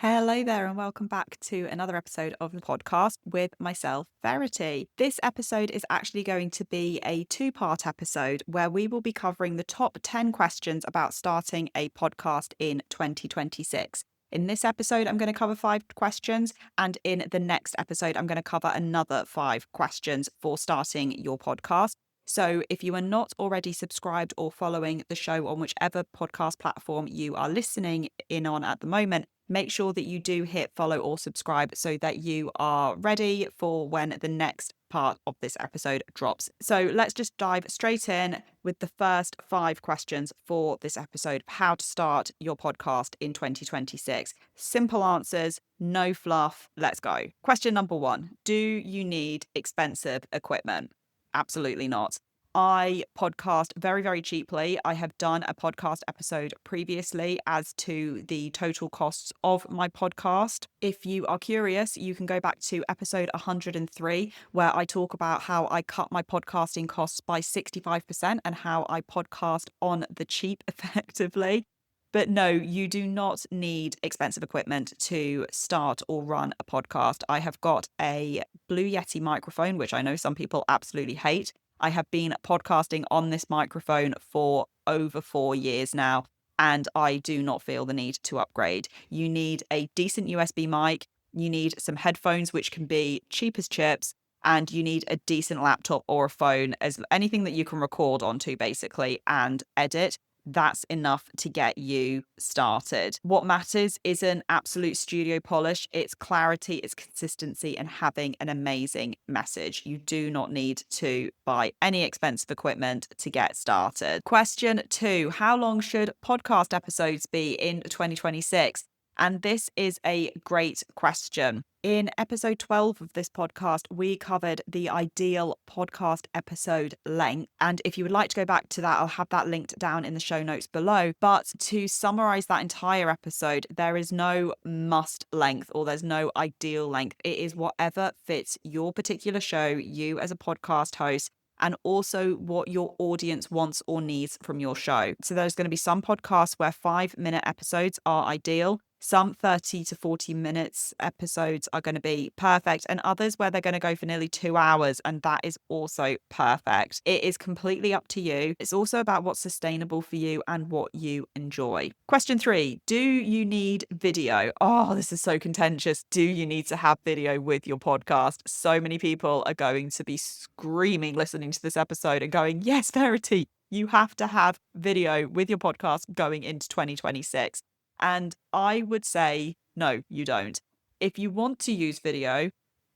Hello there, and welcome back to another episode of the podcast with myself, Verity. This episode is actually going to be a two-part episode where we will be covering the top 10 questions about starting a podcast in 2026. In this episode, I'm going to cover 5 questions, and in the next episode, I'm going to cover another 5 questions for starting your podcast. So if you are not already subscribed or following the show on whichever podcast platform you are listening in on at the moment, make sure that you do hit follow or subscribe so that you are ready for when the next part of this episode drops. So let's just dive straight in with the first 5 questions for this episode: how to start your podcast in 2026. Simple answers, no fluff. Let's go. Question number 1: do you need expensive equipment? Absolutely not. I podcast very, very cheaply. I have done a podcast episode previously as to the total costs of my podcast. If you are curious, you can go back to episode 103, where I talk about how I cut my podcasting costs by 65% and how I podcast on the cheap effectively. But no, you do not need expensive equipment to start or run a podcast. I have got a Blue Yeti microphone, which I know some people absolutely hate. I have been podcasting on this microphone for over 4 years now, and I do not feel the need to upgrade. You need a decent USB mic, you need some headphones, which can be cheap as chips, and you need a decent laptop or a phone, as anything that you can record onto basically and edit. That's enough to get you started. What matters isn't absolute studio polish, it's clarity, it's consistency, and having an amazing message. You do not need to buy any expensive equipment to get started. Question 2: how long should podcast episodes be in 2026? And this is a great question. In episode 12 of this podcast, we covered the ideal podcast episode length. And if you would like to go back to that, I'll have that linked down in the show notes below. But to summarize that entire episode, there is no must length or there's no ideal length. It is whatever fits your particular show, you as a podcast host, and also what your audience wants or needs from your show. So there's going to be some podcasts where 5-minute episodes are ideal. Some 30 to 40 minutes episodes are going to be perfect, and others where they're going to go for nearly 2 hours, and that is also perfect. It is completely up to you. It's also about what's sustainable for you and what you enjoy. Question 3: do you need video? Oh, this is so contentious. Do you need to have video with your podcast? So many people are going to be screaming listening to this episode and going, yes, Verity, you have to have video with your podcast going into 2026. And I would say, no, you don't. If you want to use video,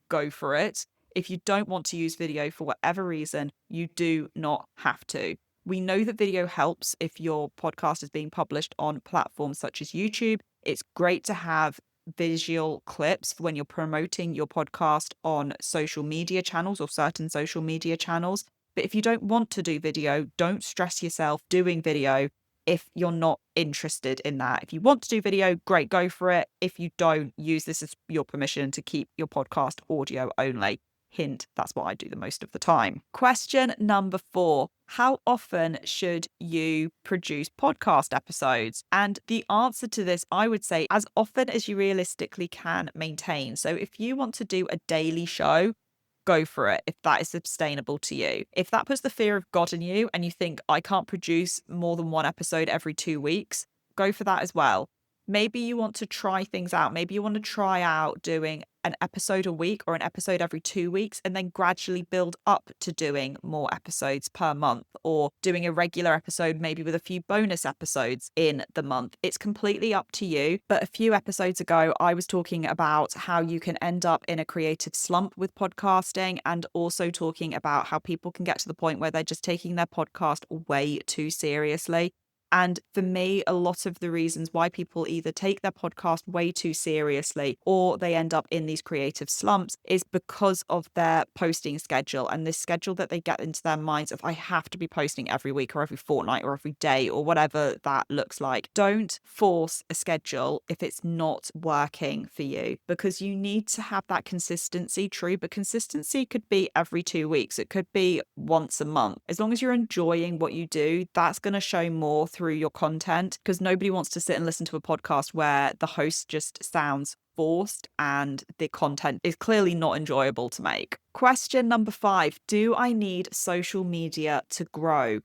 go for it. If you don't want to use video for whatever reason, you do not have to. We know that video helps if your podcast is being published on platforms such as YouTube. It's great to have visual clips for when you're promoting your podcast on social media channels or certain social media channels. But if you don't want to do video, don't stress yourself doing video if you're not interested in that. If you want to do video, great, go for it. If you don't, use this as your permission to keep your podcast audio only. Hint, that's what I do the most of the time. Question number 4: how often should you produce podcast episodes? And the answer to this, I would say, as often as you realistically can maintain. So if you want to do a daily show, go for it if that is sustainable to you. If that puts the fear of God in you and you think, I can't produce more than 1 episode every 2 weeks, go for that as well. Maybe you want to try things out. Maybe you want to try out doing an episode a week or an episode every 2 weeks and then gradually build up to doing more episodes per month, or doing a regular episode maybe with a few bonus episodes in the month. It's completely up to you. But a few episodes ago, I was talking about how you can end up in a creative slump with podcasting, and also talking about how people can get to the point where they're just taking their podcast way too seriously. And for me, a lot of the reasons why people either take their podcast way too seriously or they end up in these creative slumps is because of their posting schedule, and this schedule that they get into their minds of, I have to be posting every week or every fortnight or every day or whatever that looks like. Don't force a schedule if it's not working for you, because you need to have that consistency. True, but consistency could be every 2 weeks. It could be once a month. As long as you're enjoying what you do, that's going to show more through through your content, because nobody wants to sit and listen to a podcast where the host just sounds forced and the content is clearly not enjoyable to make. Question number 5, do I need social media to grow?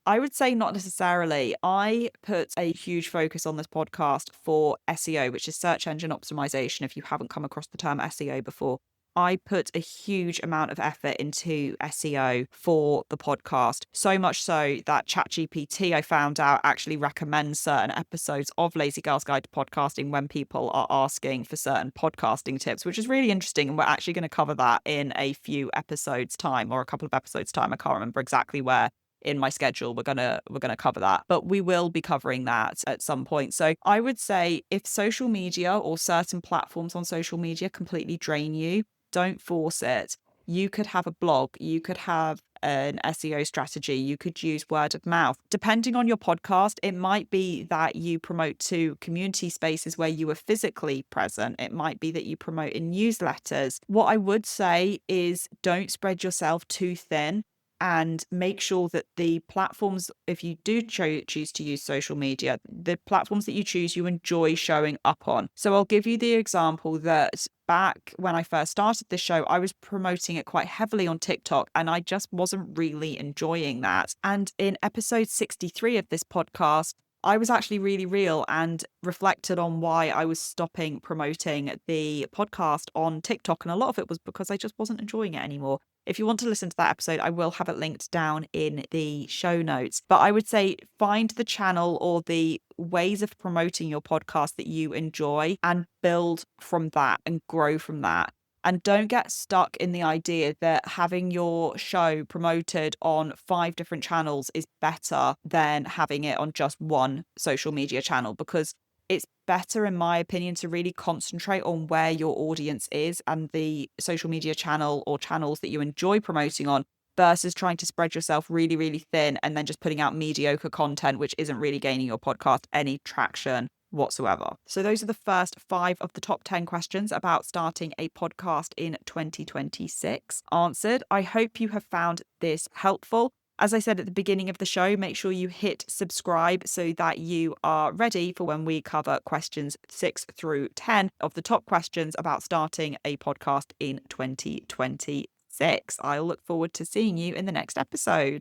I would say not necessarily. I put a huge focus on this podcast for SEO, which is search engine optimization. If you haven't come across the term SEO before, I put a huge amount of effort into SEO for the podcast. So much so that ChatGPT, I found out, actually recommends certain episodes of Lazy Girl's Guide to Podcasting when people are asking for certain podcasting tips, which is really interesting. And we're actually going to cover that in a few episodes' time, or a couple of episodes' time. I can't remember exactly where in my schedule we're gonna cover that, but we will be covering that at some point. So I would say if social media or certain platforms on social media completely drain you, don't force it. You could have a blog, you could have an SEO strategy, you could use word of mouth. Depending on your podcast, it might be that you promote to community spaces where you are physically present. It might be that you promote in newsletters. What I would say is don't spread yourself too thin, and make sure that the platforms, if you do choose to use social media, the platforms that you choose, you enjoy showing up on. So I'll give you the example that back when I first started this show, I was promoting it quite heavily on TikTok, and I just wasn't really enjoying that. And in episode 63 of this podcast, I was actually really real and reflected on why I was stopping promoting the podcast on TikTok. And a lot of it was because I just wasn't enjoying it anymore. If you want to listen to that episode, I will have it linked down in the show notes. But I would say find the channel or the ways of promoting your podcast that you enjoy and build from that and grow from that. And don't get stuck in the idea that having your show promoted on 5 different channels is better than having it on just one social media channel, because it's better, in my opinion, to really concentrate on where your audience is and the social media channel or channels that you enjoy promoting on, versus trying to spread yourself really, really thin and then just putting out mediocre content, which isn't really gaining your podcast any traction whatsoever. So those are the first 5 of the top 10 questions about starting a podcast in 2026 answered. I hope you have found this helpful. As I said at the beginning of the show, make sure you hit subscribe so that you are ready for when we cover questions 6 through 10 of the top questions about starting a podcast in 2026. I look forward to seeing you in the next episode.